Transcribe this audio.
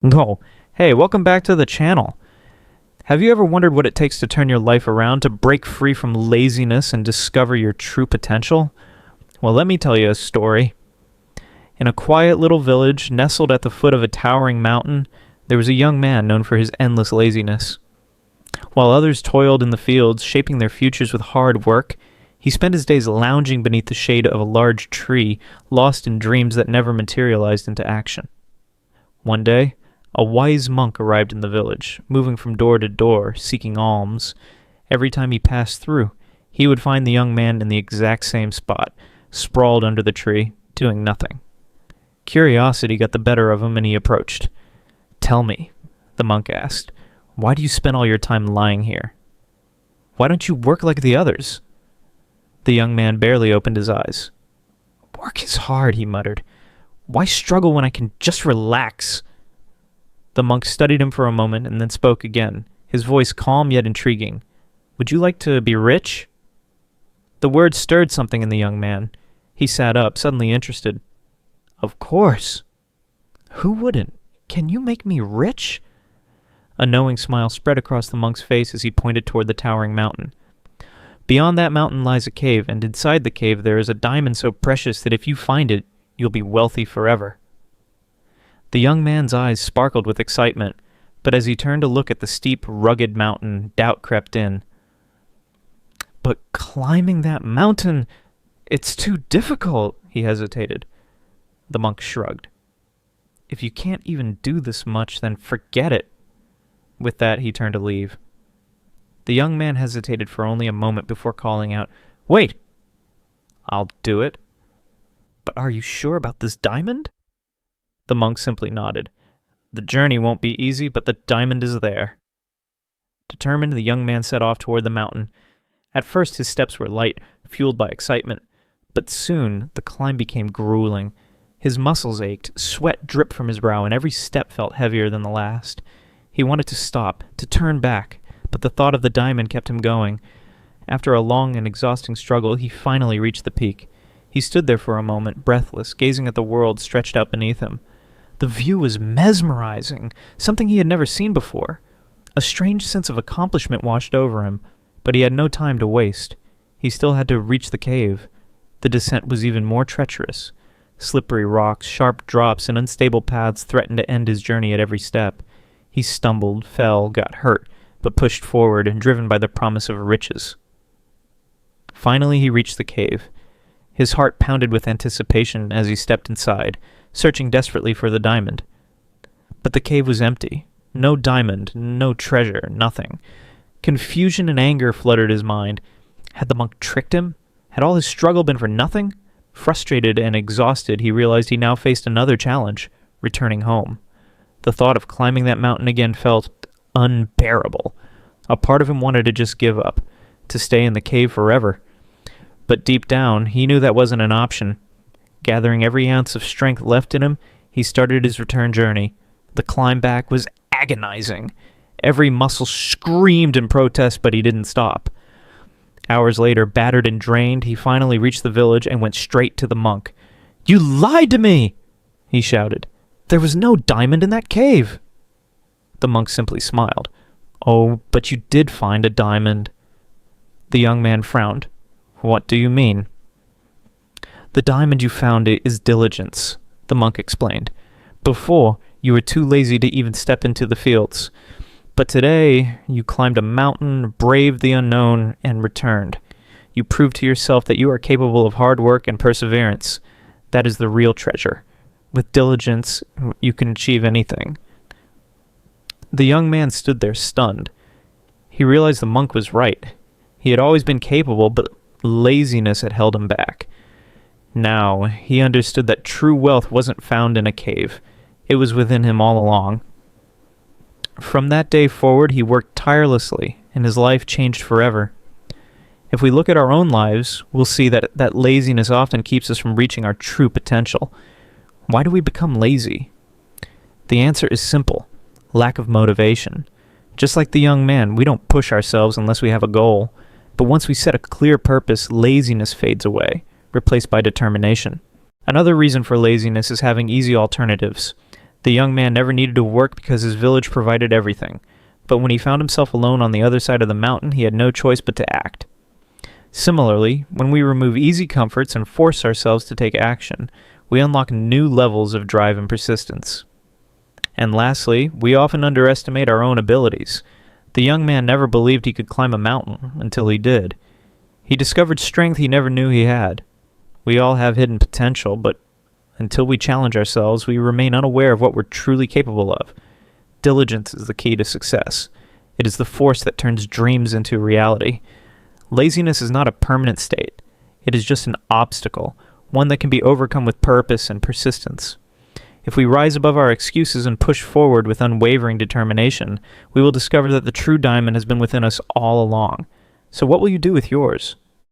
Oh, hey, welcome back to the channel. Have you ever wondered what it takes to turn your life around, to break free from laziness and discover your true potential? Well, let me tell you a story. In a quiet little village nestled at the foot of a towering mountain, there was a young man known for his endless laziness. While others toiled in the fields, shaping their futures with hard work, he spent his days lounging beneath the shade of a large tree, lost in dreams that never materialized into action. One day, a wise monk arrived in the village, moving from door to door, seeking alms. Every time he passed through, he would find the young man in the exact same spot, sprawled under the tree, doing nothing. Curiosity got the better of him, and he approached. "Tell me," the monk asked, "why do you spend all your time lying here? Why don't you work like the others?" The young man barely opened his eyes. "Work is hard," he muttered. "Why struggle when I can just relax?" The monk studied him for a moment and then spoke again, his voice calm yet intriguing. "Would you like to be rich?" The words stirred something in the young man. He sat up, suddenly interested. "Of course. Who wouldn't? Can you make me rich?" A knowing smile spread across the monk's face as he pointed toward the towering mountain. "Beyond that mountain lies a cave, and inside the cave there is a diamond so precious that if you find it, you'll be wealthy forever." The young man's eyes sparkled with excitement, but as he turned to look at the steep, rugged mountain, doubt crept in. "But climbing that mountain, it's too difficult," he hesitated. The monk shrugged. "If you can't even do this much, then forget it." With that, he turned to leave. The young man hesitated for only a moment before calling out, "Wait! I'll do it. But are you sure about this diamond?" The monk simply nodded. "The journey won't be easy, but the diamond is there." Determined, the young man set off toward the mountain. At first his steps were light, fueled by excitement, but soon the climb became grueling. His muscles ached, sweat dripped from his brow, and every step felt heavier than the last. He wanted to stop, to turn back, but the thought of the diamond kept him going. After a long and exhausting struggle, he finally reached the peak. He stood there for a moment, breathless, gazing at the world stretched out beneath him. The view was mesmerizing, something he had never seen before. A strange sense of accomplishment washed over him, but he had no time to waste. He still had to reach the cave. The descent was even more treacherous. Slippery rocks, sharp drops, and unstable paths threatened to end his journey at every step. He stumbled, fell, got hurt, but pushed forward and driven by the promise of riches. Finally, he reached the cave. His heart pounded with anticipation as he stepped inside, searching desperately for the diamond. But the cave was empty. No diamond, no treasure, nothing. Confusion and anger flooded his mind. Had the monk tricked him? Had all his struggle been for nothing? Frustrated and exhausted, he realized he now faced another challenge, returning home. The thought of climbing that mountain again felt unbearable. A part of him wanted to just give up, to stay in the cave forever. But deep down, he knew that wasn't an option. Gathering every ounce of strength left in him, he started his return journey. The climb back was agonizing. Every muscle screamed in protest, but he didn't stop. Hours later, battered and drained, he finally reached the village and went straight to the monk. "You lied to me!" he shouted. "There was no diamond in that cave." The monk simply smiled. "Oh, but you did find a diamond." The young man frowned. "What do you mean?" "The diamond you found is diligence," the monk explained. "Before, you were too lazy to even step into the fields. But today, you climbed a mountain, braved the unknown, and returned. You proved to yourself that you are capable of hard work and perseverance. That is the real treasure. With diligence, you can achieve anything." The young man stood there stunned. He realized the monk was right. He had always been capable, but laziness had held him back. Now, he understood that true wealth wasn't found in a cave. It was within him all along. From that day forward, he worked tirelessly, and his life changed forever. If we look at our own lives, we'll see that laziness often keeps us from reaching our true potential. Why do we become lazy? The answer is simple: lack of motivation. Just like the young man, we don't push ourselves unless we have a goal. But once we set a clear purpose, laziness fades away, replaced by determination. Another reason for laziness is having easy alternatives. The young man never needed to work because his village provided everything, but when he found himself alone on the other side of the mountain, he had no choice but to act. Similarly, when we remove easy comforts and force ourselves to take action, we unlock new levels of drive and persistence. And lastly, we often underestimate our own abilities. The young man never believed he could climb a mountain until he did. He discovered strength he never knew he had. We all have hidden potential, but until we challenge ourselves, we remain unaware of what we're truly capable of. Diligence is the key to success. It is the force that turns dreams into reality. Laziness is not a permanent state. It is just an obstacle, one that can be overcome with purpose and persistence. If we rise above our excuses and push forward with unwavering determination, we will discover that the true diamond has been within us all along. So what will you do with yours?